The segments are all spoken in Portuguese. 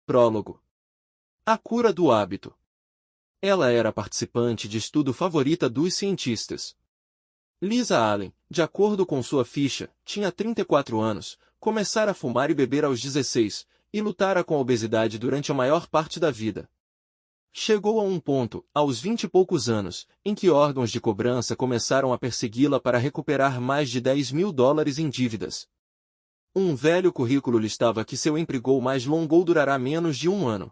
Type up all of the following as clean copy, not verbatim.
Prólogo. A cura do hábito. Ela era a participante de estudo favorita dos cientistas. Lisa Allen, de acordo com sua ficha, tinha 34 anos, começara a fumar e beber aos 16, e lutara com a obesidade durante a maior parte da vida. Chegou a um ponto, aos 20 e poucos anos, em que órgãos de cobrança começaram a persegui-la para recuperar mais de $10.000 em dívidas. Um velho currículo listava que seu emprego mais longo durará menos de um ano.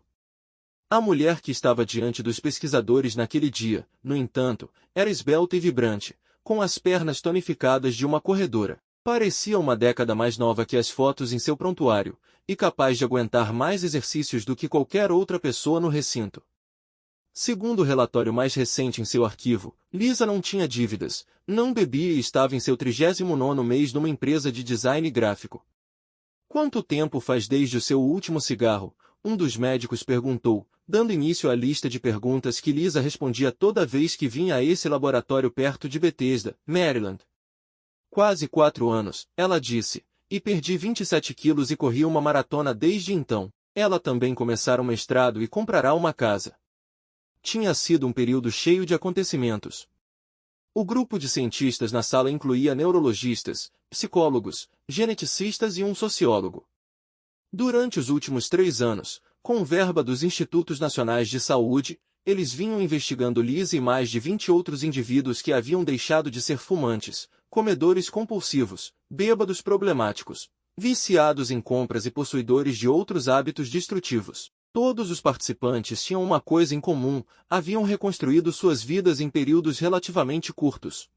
A mulher que estava diante dos pesquisadores naquele dia, no entanto, era esbelta e vibrante, com as pernas tonificadas de uma corredora. Parecia uma década mais nova que as fotos em seu prontuário, e capaz de aguentar mais exercícios do que qualquer outra pessoa no recinto. Segundo o relatório mais recente em seu arquivo, Lisa não tinha dívidas, não bebia e estava em seu 39º mês numa empresa de design gráfico. Quanto tempo faz desde o seu último cigarro? Um dos médicos perguntou, dando início à lista de perguntas que Lisa respondia toda vez que vinha a esse laboratório perto de Bethesda, Maryland. Quase 4 anos, ela disse, e perdi 27 quilos e corri uma maratona desde então. Ela também começara um mestrado e comprará uma casa. Tinha sido um período cheio de acontecimentos. O grupo de cientistas na sala incluía neurologistas, psicólogos, geneticistas e um sociólogo. Durante os últimos 3 anos, com verba dos Institutos Nacionais de Saúde, eles vinham investigando Lisa e mais de 20 outros indivíduos que haviam deixado de ser fumantes, comedores compulsivos, bêbados problemáticos, viciados em compras e possuidores de outros hábitos destrutivos. Todos os participantes tinham uma coisa em comum, haviam reconstruído suas vidas em períodos relativamente curtos.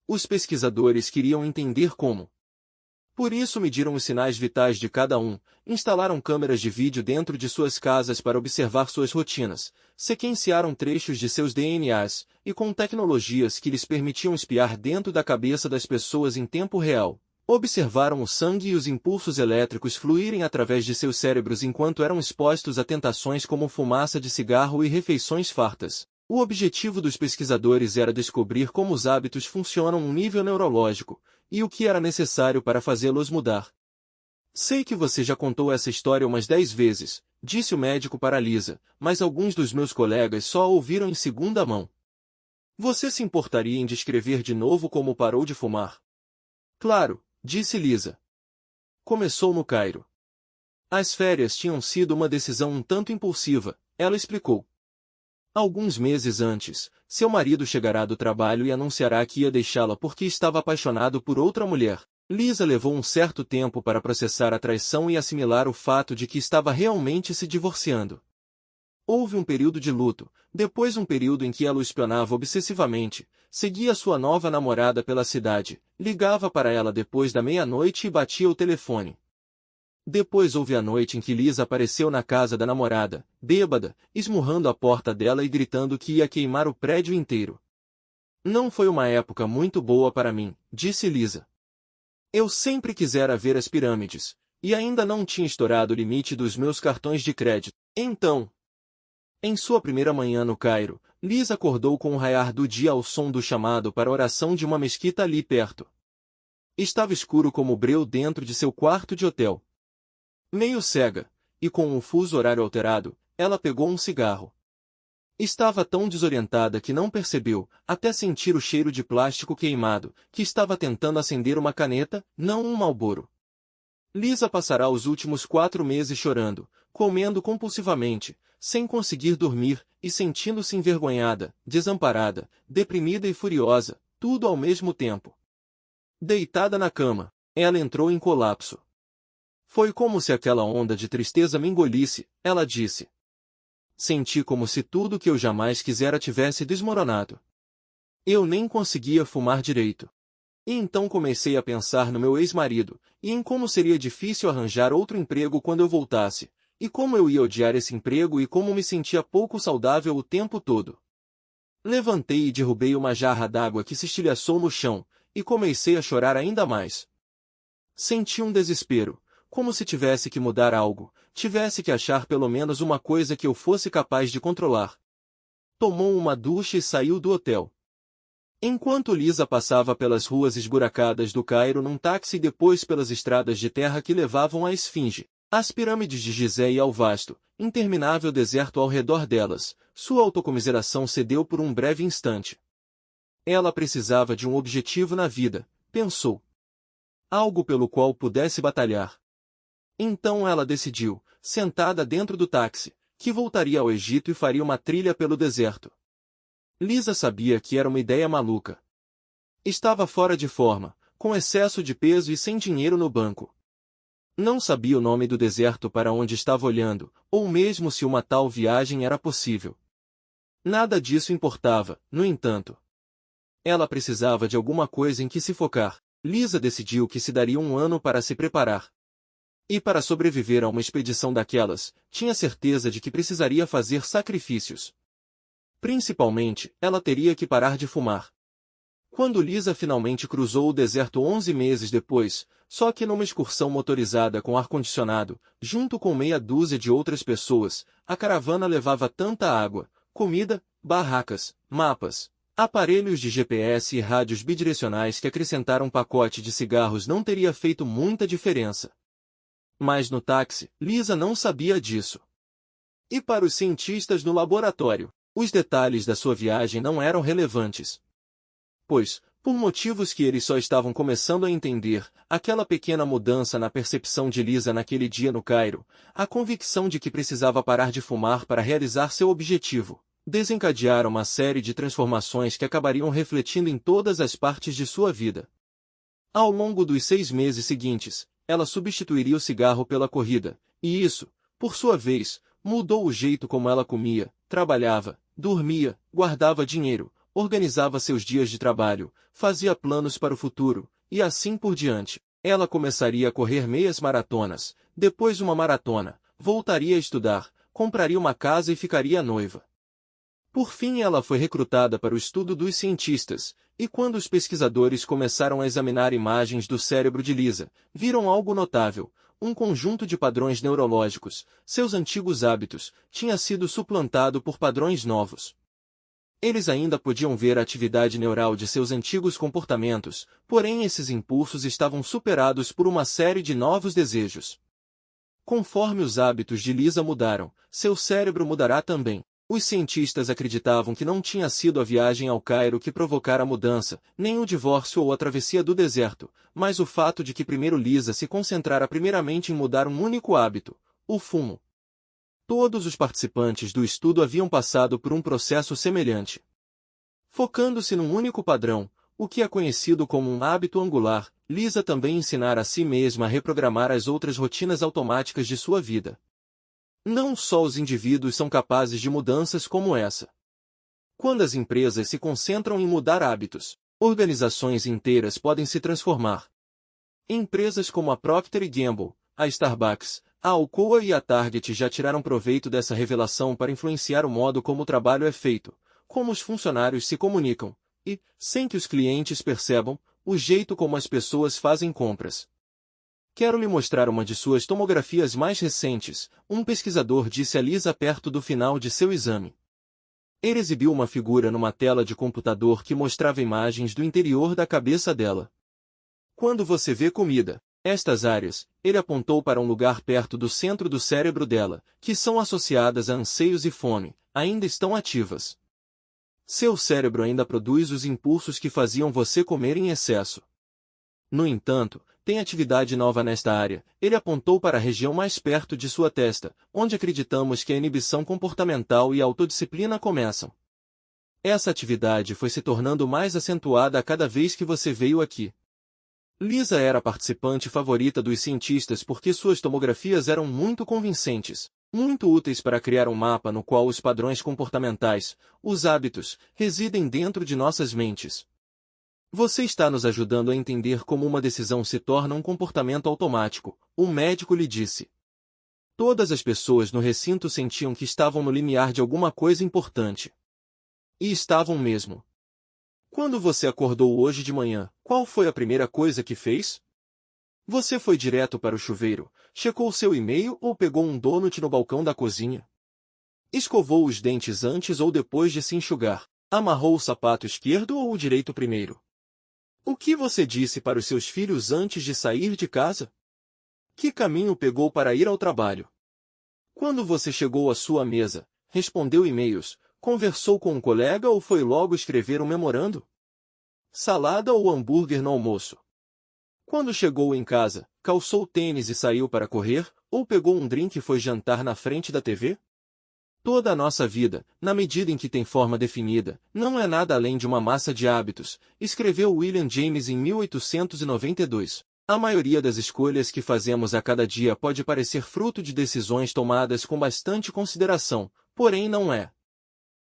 Os pesquisadores queriam entender como. Por isso mediram os sinais vitais de cada um, instalaram câmeras de vídeo dentro de suas casas para observar suas rotinas, sequenciaram trechos de seus DNAs, e com tecnologias que lhes permitiam espiar dentro da cabeça das pessoas em tempo real, observaram o sangue e os impulsos elétricos fluírem através de seus cérebros enquanto eram expostos a tentações como fumaça de cigarro e refeições fartas. O objetivo dos pesquisadores era descobrir como os hábitos funcionam a um nível neurológico, e o que era necessário para fazê-los mudar. Sei que você já contou essa história umas 10 vezes, disse o médico para Lisa, mas alguns dos meus colegas só a ouviram em segunda mão. Você se importaria em descrever de novo como parou de fumar? Claro, disse Lisa. Começou no Cairo. As férias tinham sido uma decisão um tanto impulsiva, ela explicou. Alguns meses antes, seu marido chegará do trabalho e anunciará que ia deixá-la porque estava apaixonado por outra mulher. Lisa levou um certo tempo para processar a traição e assimilar o fato de que estava realmente se divorciando. Houve um período de luto, depois um período em que ela o espionava obsessivamente, seguia sua nova namorada pela cidade, ligava para ela depois da meia-noite e batia o telefone. Depois houve a noite em que Lisa apareceu na casa da namorada, bêbada, esmurrando a porta dela e gritando que ia queimar o prédio inteiro. Não foi uma época muito boa para mim, disse Lisa. Eu sempre quisera ver as pirâmides, e ainda não tinha estourado o limite dos meus cartões de crédito. Então, em sua primeira manhã no Cairo, Lisa acordou com o raiar do dia ao som do chamado para a oração de uma mesquita ali perto. Estava escuro como o breu dentro de seu quarto de hotel. Meio cega, e com o fuso horário alterado, ela pegou um cigarro. Estava tão desorientada que não percebeu, até sentir o cheiro de plástico queimado, que estava tentando acender uma caneta, não um Marlboro. Lisa passará os últimos 4 meses chorando, comendo compulsivamente, sem conseguir dormir, e sentindo-se envergonhada, desamparada, deprimida e furiosa, tudo ao mesmo tempo. Deitada na cama, ela entrou em colapso. Foi como se aquela onda de tristeza me engolisse, ela disse. Senti como se tudo que eu jamais quisera tivesse desmoronado. Eu nem conseguia fumar direito. E então comecei a pensar no meu ex-marido, e em como seria difícil arranjar outro emprego quando eu voltasse, e como eu ia odiar esse emprego e como me sentia pouco saudável o tempo todo. Levantei e derrubei uma jarra d'água que se estilhaçou no chão, e comecei a chorar ainda mais. Senti um desespero. Como se tivesse que mudar algo, tivesse que achar pelo menos uma coisa que eu fosse capaz de controlar. Tomou uma ducha e saiu do hotel. Enquanto Lisa passava pelas ruas esburacadas do Cairo num táxi e depois pelas estradas de terra que levavam à Esfinge, As pirâmides de Gizé e ao vasto, interminável deserto ao redor delas, sua autocomiseração cedeu por um breve instante. Ela precisava de um objetivo na vida, pensou. Algo pelo qual pudesse batalhar. Então ela decidiu, sentada dentro do táxi, que voltaria ao Egito e faria uma trilha pelo deserto. Lisa sabia que era uma ideia maluca. Estava fora de forma, com excesso de peso e sem dinheiro no banco. Não sabia o nome do deserto para onde estava olhando, ou mesmo se uma tal viagem era possível. Nada disso importava, no entanto. Ela precisava de alguma coisa em que se focar. Lisa decidiu que se daria um ano para se preparar. E para sobreviver a uma expedição daquelas, tinha certeza de que precisaria fazer sacrifícios. Principalmente, ela teria que parar de fumar. Quando Lisa finalmente cruzou o deserto 11 meses depois, só que numa excursão motorizada com ar-condicionado, junto com meia dúzia de outras pessoas, a caravana levava tanta água, comida, barracas, mapas, aparelhos de GPS e rádios bidirecionais que acrescentar um pacote de cigarros não teria feito muita diferença. Mas no táxi, Lisa não sabia disso. E para os cientistas no laboratório, os detalhes da sua viagem não eram relevantes. Pois, por motivos que eles só estavam começando a entender, aquela pequena mudança na percepção de Lisa naquele dia no Cairo, a convicção de que precisava parar de fumar para realizar seu objetivo, desencadearam uma série de transformações que acabariam refletindo em todas as partes de sua vida. Ao longo dos 6 meses seguintes, ela substituiria o cigarro pela corrida, e isso, por sua vez, mudou o jeito como ela comia, trabalhava, dormia, guardava dinheiro, organizava seus dias de trabalho, fazia planos para o futuro, e assim por diante. Ela começaria a correr meias maratonas, depois uma maratona, voltaria a estudar, compraria uma casa e ficaria noiva. Por fim ela foi recrutada para o estudo dos cientistas, e quando os pesquisadores começaram a examinar imagens do cérebro de Lisa, viram algo notável. Um conjunto de padrões neurológicos, seus antigos hábitos, tinha sido suplantado por padrões novos. Eles ainda podiam ver a atividade neural de seus antigos comportamentos, porém esses impulsos estavam superados por uma série de novos desejos. Conforme os hábitos de Lisa mudaram, seu cérebro mudará também. Os cientistas acreditavam que não tinha sido a viagem ao Cairo que provocara a mudança, nem o divórcio ou a travessia do deserto, mas o fato de que primeiro Lisa se concentrara primeiramente em mudar um único hábito, o fumo. Todos os participantes do estudo haviam passado por um processo semelhante. Focando-se num único padrão, o que é conhecido como um hábito angular, Lisa também ensinara a si mesma a reprogramar as outras rotinas automáticas de sua vida. Não só os indivíduos são capazes de mudanças como essa. Quando as empresas se concentram em mudar hábitos, organizações inteiras podem se transformar. Empresas como a Procter & Gamble, a Starbucks, a Alcoa e a Target já tiraram proveito dessa revelação para influenciar o modo como o trabalho é feito, como os funcionários se comunicam, e, sem que os clientes percebam, o jeito como as pessoas fazem compras. Quero lhe mostrar uma de suas tomografias mais recentes, um pesquisador disse a Lisa perto do final de seu exame. Ele exibiu uma figura numa tela de computador que mostrava imagens do interior da cabeça dela. Quando você vê comida, estas áreas, ele apontou para um lugar perto do centro do cérebro dela, que são associadas a anseios e fome, ainda estão ativas. Seu cérebro ainda produz os impulsos que faziam você comer em excesso. No entanto, tem atividade nova nesta área. Ele apontou para a região mais perto de sua testa, onde acreditamos que a inibição comportamental e a autodisciplina começam. Essa atividade foi se tornando mais acentuada a cada vez que você veio aqui. Lisa era a participante favorita dos cientistas porque suas tomografias eram muito convincentes, muito úteis para criar um mapa no qual os padrões comportamentais, os hábitos, residem dentro de nossas mentes. Você está nos ajudando a entender como uma decisão se torna um comportamento automático, o médico lhe disse. Todas as pessoas no recinto sentiam que estavam no limiar de alguma coisa importante. E estavam mesmo. Quando você acordou hoje de manhã, qual foi a primeira coisa que fez? Você foi direto para o chuveiro, checou seu e-mail ou pegou um donut no balcão da cozinha? Escovou os dentes antes ou depois de se enxugar? Amarrou o sapato esquerdo ou o direito primeiro? O que você disse para os seus filhos antes de sair de casa? Que caminho pegou para ir ao trabalho? Quando você chegou à sua mesa, respondeu e-mails, conversou com um colega ou foi logo escrever um memorando? Salada ou hambúrguer no almoço? Quando chegou em casa, calçou tênis e saiu para correr, ou pegou um drink e foi jantar na frente da TV? Toda a nossa vida, na medida em que tem forma definida, não é nada além de uma massa de hábitos, escreveu William James em 1892. A maioria das escolhas que fazemos a cada dia pode parecer fruto de decisões tomadas com bastante consideração, porém não é.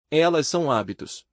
Elas são hábitos.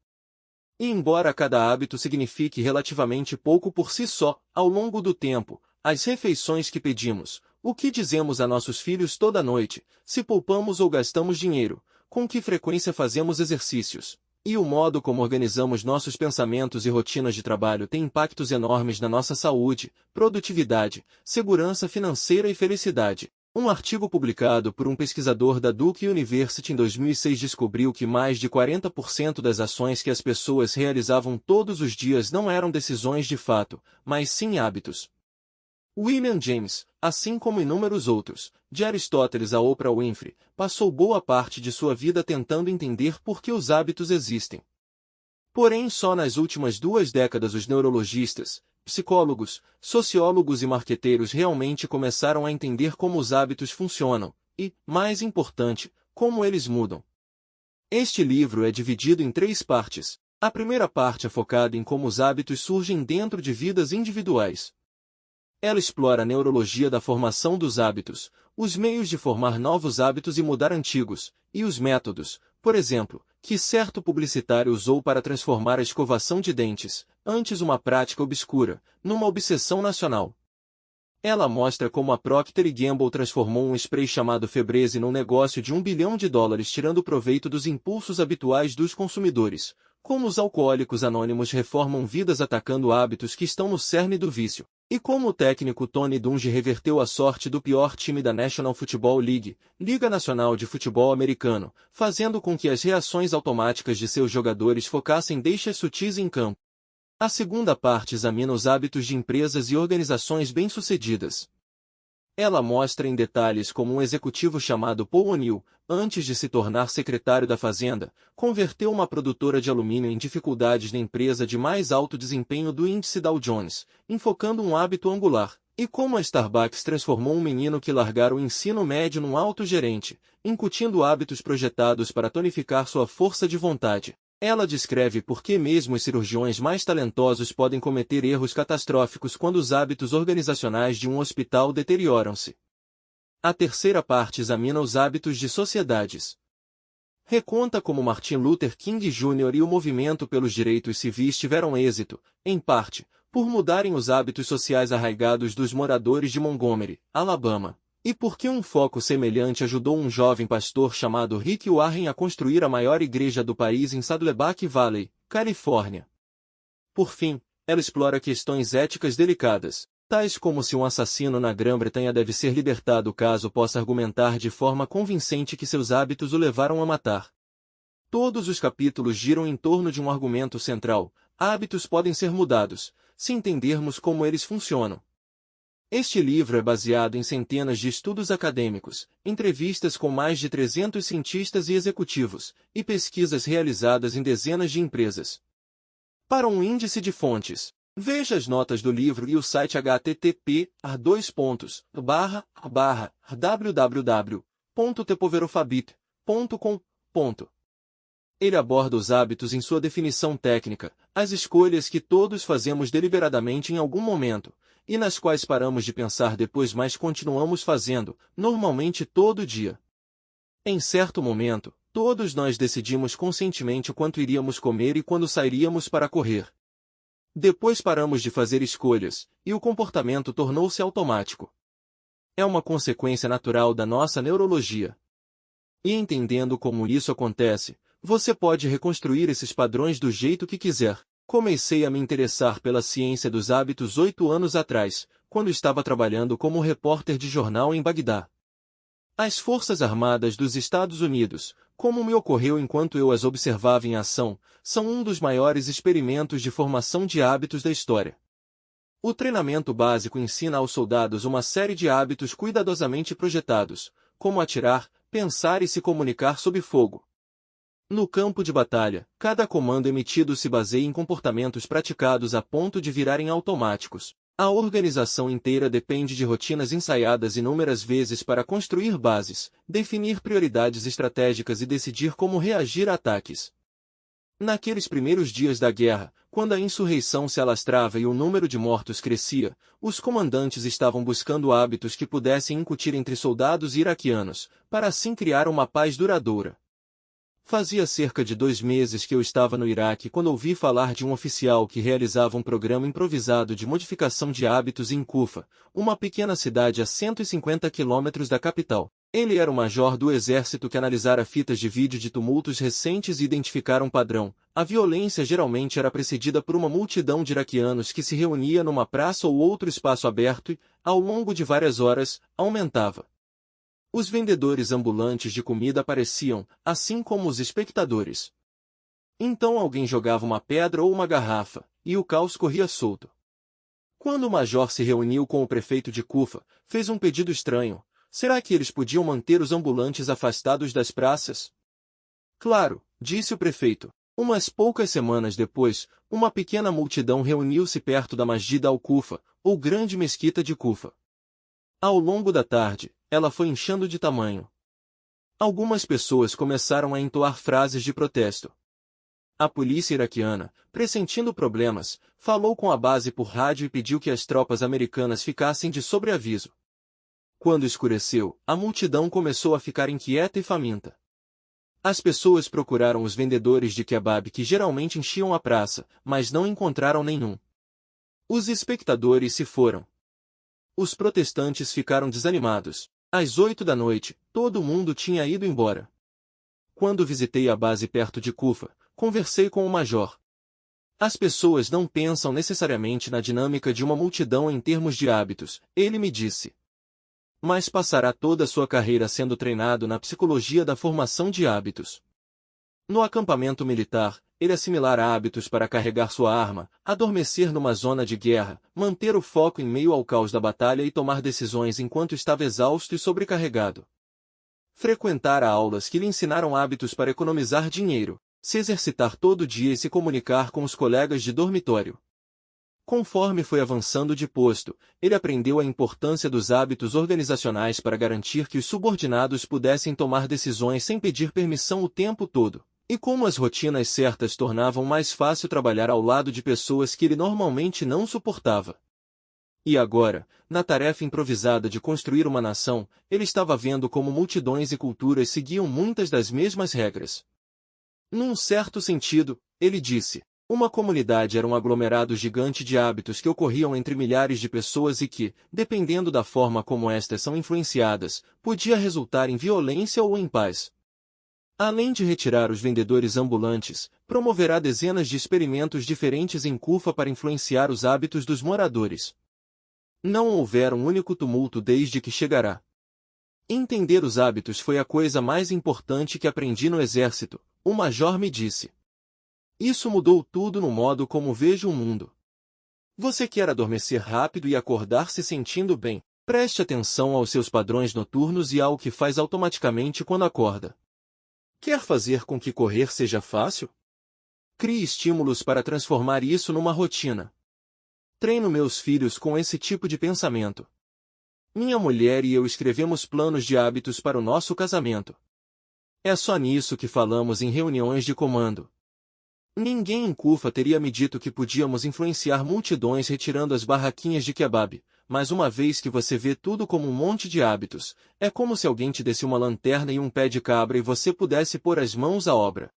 E embora cada hábito signifique relativamente pouco por si só, ao longo do tempo, as refeições que pedimos, o que dizemos a nossos filhos toda noite, se poupamos ou gastamos dinheiro, com que frequência fazemos exercícios, e o modo como organizamos nossos pensamentos e rotinas de trabalho tem impactos enormes na nossa saúde, produtividade, segurança financeira e felicidade. Um artigo publicado por um pesquisador da Duke University em 2006 descobriu que mais de 40% das ações que as pessoas realizavam todos os dias não eram decisões de fato, mas sim hábitos. William James, assim como inúmeros outros, de Aristóteles a Oprah Winfrey, passou boa parte de sua vida tentando entender por que os hábitos existem. Porém, só nas últimas 2 décadas os neurologistas, psicólogos, sociólogos e marqueteiros realmente começaram a entender como os hábitos funcionam e, mais importante, como eles mudam. Este livro é dividido em 3 partes. A primeira parte é focada em como os hábitos surgem dentro de vidas individuais. Ela explora a neurologia da formação dos hábitos, os meios de formar novos hábitos e mudar antigos, e os métodos, por exemplo, que certo publicitário usou para transformar a escovação de dentes, antes uma prática obscura, numa obsessão nacional. Ela mostra como a Procter & Gamble transformou um spray chamado Febreze num negócio de US$ 1 bilhão tirando proveito dos impulsos habituais dos consumidores, como os alcoólicos anônimos reformam vidas atacando hábitos que estão no cerne do vício. E como o técnico Tony Dungy reverteu a sorte do pior time da National Football League, Liga Nacional de Futebol Americano, fazendo com que as reações automáticas de seus jogadores focassem deixas sutis em campo. A segunda parte examina os hábitos de empresas e organizações bem-sucedidas. Ela mostra em detalhes como um executivo chamado Paul O'Neill, antes de se tornar secretário da Fazenda, converteu uma produtora de alumínio em dificuldades na empresa de mais alto desempenho do índice Dow Jones, enfocando um hábito angular, e como a Starbucks transformou um menino que largara o ensino médio num alto gerente, incutindo hábitos projetados para tonificar sua força de vontade. Ela descreve por que mesmo os cirurgiões mais talentosos podem cometer erros catastróficos quando os hábitos organizacionais de um hospital deterioram-se. A terceira parte examina os hábitos de sociedades. Reconta como Martin Luther King Jr. e o movimento pelos direitos civis tiveram êxito, em parte, por mudarem os hábitos sociais arraigados dos moradores de Montgomery, Alabama. E por que um foco semelhante ajudou um jovem pastor chamado Rick Warren a construir a maior igreja do país em Saddleback Valley, Califórnia. Por fim, ela explora questões éticas delicadas, tais como se um assassino na Grã-Bretanha deve ser libertado caso possa argumentar de forma convincente que seus hábitos o levaram a matar. Todos os capítulos giram em torno de um argumento central: hábitos podem ser mudados, se entendermos como eles funcionam. Este livro é baseado em centenas de estudos acadêmicos, entrevistas com mais de 300 cientistas e executivos, e pesquisas realizadas em dezenas de empresas. Para um índice de fontes, veja as notas do livro e o site http://www.tepoverofabit.com. Ele aborda os hábitos em sua definição técnica, as escolhas que todos fazemos deliberadamente em algum momento, e nas quais paramos de pensar depois mas continuamos fazendo, normalmente todo dia. Em certo momento, todos nós decidimos conscientemente o quanto iríamos comer e quando sairíamos para correr. Depois paramos de fazer escolhas, e o comportamento tornou-se automático. É uma consequência natural da nossa neurologia. E entendendo como isso acontece, você pode reconstruir esses padrões do jeito que quiser. Comecei a me interessar pela ciência dos hábitos 8 anos atrás, quando estava trabalhando como repórter de jornal em Bagdá. As Forças Armadas dos Estados Unidos, como me ocorreu enquanto eu as observava em ação, são um dos maiores experimentos de formação de hábitos da história. O treinamento básico ensina aos soldados uma série de hábitos cuidadosamente projetados, como atirar, pensar e se comunicar sob fogo. No campo de batalha, cada comando emitido se baseia em comportamentos praticados a ponto de virarem automáticos. A organização inteira depende de rotinas ensaiadas inúmeras vezes para construir bases, definir prioridades estratégicas e decidir como reagir a ataques. Naqueles primeiros dias da guerra, quando a insurreição se alastrava e o número de mortos crescia, os comandantes estavam buscando hábitos que pudessem incutir entre soldados iraquianos, para assim criar uma paz duradoura. Fazia cerca de 2 meses que eu estava no Iraque quando ouvi falar de um oficial que realizava um programa improvisado de modificação de hábitos em Kufa, uma pequena cidade a 150 quilômetros da capital. Ele era o major do exército que analisara fitas de vídeo de tumultos recentes e identificara um padrão. A violência geralmente era precedida por uma multidão de iraquianos que se reunia numa praça ou outro espaço aberto e, ao longo de várias horas, aumentava. Os vendedores ambulantes de comida apareciam, assim como os espectadores. Então alguém jogava uma pedra ou uma garrafa, e o caos corria solto. Quando o major se reuniu com o prefeito de Kufa, fez um pedido estranho. Será que eles podiam manter os ambulantes afastados das praças? Claro, disse o prefeito. Umas poucas semanas depois, uma pequena multidão reuniu-se perto da Masjid al-Kufa, ou grande mesquita de Kufa. Ao longo da tarde, ela foi inchando de tamanho. Algumas pessoas começaram a entoar frases de protesto. A polícia iraquiana, pressentindo problemas, falou com a base por rádio e pediu que as tropas americanas ficassem de sobreaviso. Quando escureceu, a multidão começou a ficar inquieta e faminta. As pessoas procuraram os vendedores de kebab que geralmente enchiam a praça, mas não encontraram nenhum. Os espectadores se foram. Os protestantes ficaram desanimados. Às 8 da noite, todo mundo tinha ido embora. Quando visitei a base perto de Kufa, conversei com o major. As pessoas não pensam necessariamente na dinâmica de uma multidão em termos de hábitos, ele me disse. Mas passará toda a sua carreira sendo treinado na psicologia da formação de hábitos. No acampamento militar, ele assimilara hábitos para carregar sua arma, adormecer numa zona de guerra, manter o foco em meio ao caos da batalha e tomar decisões enquanto estava exausto e sobrecarregado. Frequentara aulas que lhe ensinaram hábitos para economizar dinheiro, se exercitar todo dia e se comunicar com os colegas de dormitório. Conforme foi avançando de posto, ele aprendeu a importância dos hábitos organizacionais para garantir que os subordinados pudessem tomar decisões sem pedir permissão o tempo todo, e como as rotinas certas tornavam mais fácil trabalhar ao lado de pessoas que ele normalmente não suportava. E agora, na tarefa improvisada de construir uma nação, ele estava vendo como multidões e culturas seguiam muitas das mesmas regras. Num certo sentido, ele disse, uma comunidade era um aglomerado gigante de hábitos que ocorriam entre milhares de pessoas e que, dependendo da forma como estas são influenciadas, podia resultar em violência ou em paz. Além de retirar os vendedores ambulantes, promoverá dezenas de experimentos diferentes em Kufa para influenciar os hábitos dos moradores. Não houvera um único tumulto desde que chegará. Entender os hábitos foi a coisa mais importante que aprendi no exército, o major me disse. Isso mudou tudo no modo como vejo o mundo. Você quer adormecer rápido e acordar se sentindo bem? Preste atenção aos seus padrões noturnos e ao que faz automaticamente quando acorda. Quer fazer com que correr seja fácil? Crie estímulos para transformar isso numa rotina. Treino meus filhos com esse tipo de pensamento. Minha mulher e eu escrevemos planos de hábitos para o nosso casamento. É só nisso que falamos em reuniões de comando. Ninguém em Kufa teria me dito que podíamos influenciar multidões retirando as barraquinhas de kebab, mas uma vez que você vê tudo como um monte de hábitos, é como se alguém te desse uma lanterna e um pé de cabra e você pudesse pôr as mãos à obra.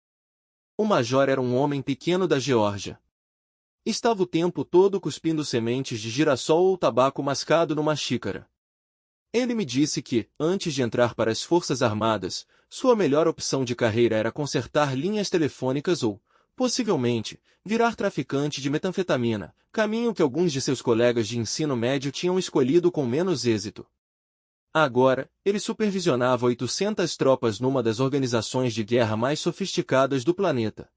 O major era um homem pequeno da Geórgia. Estava o tempo todo cuspindo sementes de girassol ou tabaco mascado numa xícara. Ele me disse que, antes de entrar para as Forças Armadas, sua melhor opção de carreira era consertar linhas telefônicas ou, possivelmente, virar traficante de metanfetamina, caminho que alguns de seus colegas de ensino médio tinham escolhido com menos êxito. Agora, ele supervisionava 800 tropas numa das organizações de guerra mais sofisticadas do planeta.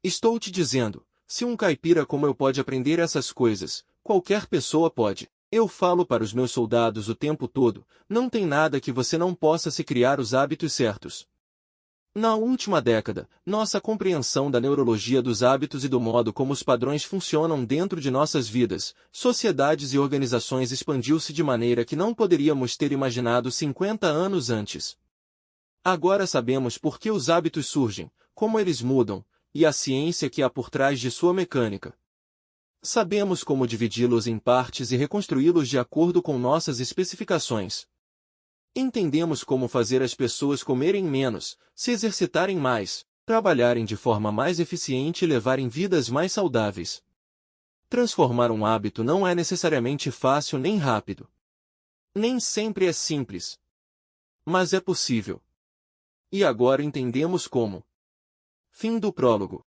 Estou te dizendo, se um caipira como eu pode aprender essas coisas, Qualquer pessoa pode. Eu falo para os meus soldados o tempo todo, não tem nada que você não possa se criar os hábitos certos. Na última década, nossa compreensão da neurologia dos hábitos e do modo como os padrões funcionam dentro de nossas vidas, sociedades e organizações expandiu-se de maneira que não poderíamos ter imaginado 50 anos antes. Agora sabemos por que os hábitos surgem, como eles mudam, e a ciência que há por trás de sua mecânica. Sabemos como dividi-los em partes e reconstruí-los de acordo com nossas especificações. Entendemos como fazer as pessoas comerem menos, se exercitarem mais, trabalharem de forma mais eficiente e levarem vidas mais saudáveis. Transformar um hábito não é necessariamente fácil nem rápido. Nem sempre é simples. Mas é possível. E agora entendemos como. Fim do prólogo.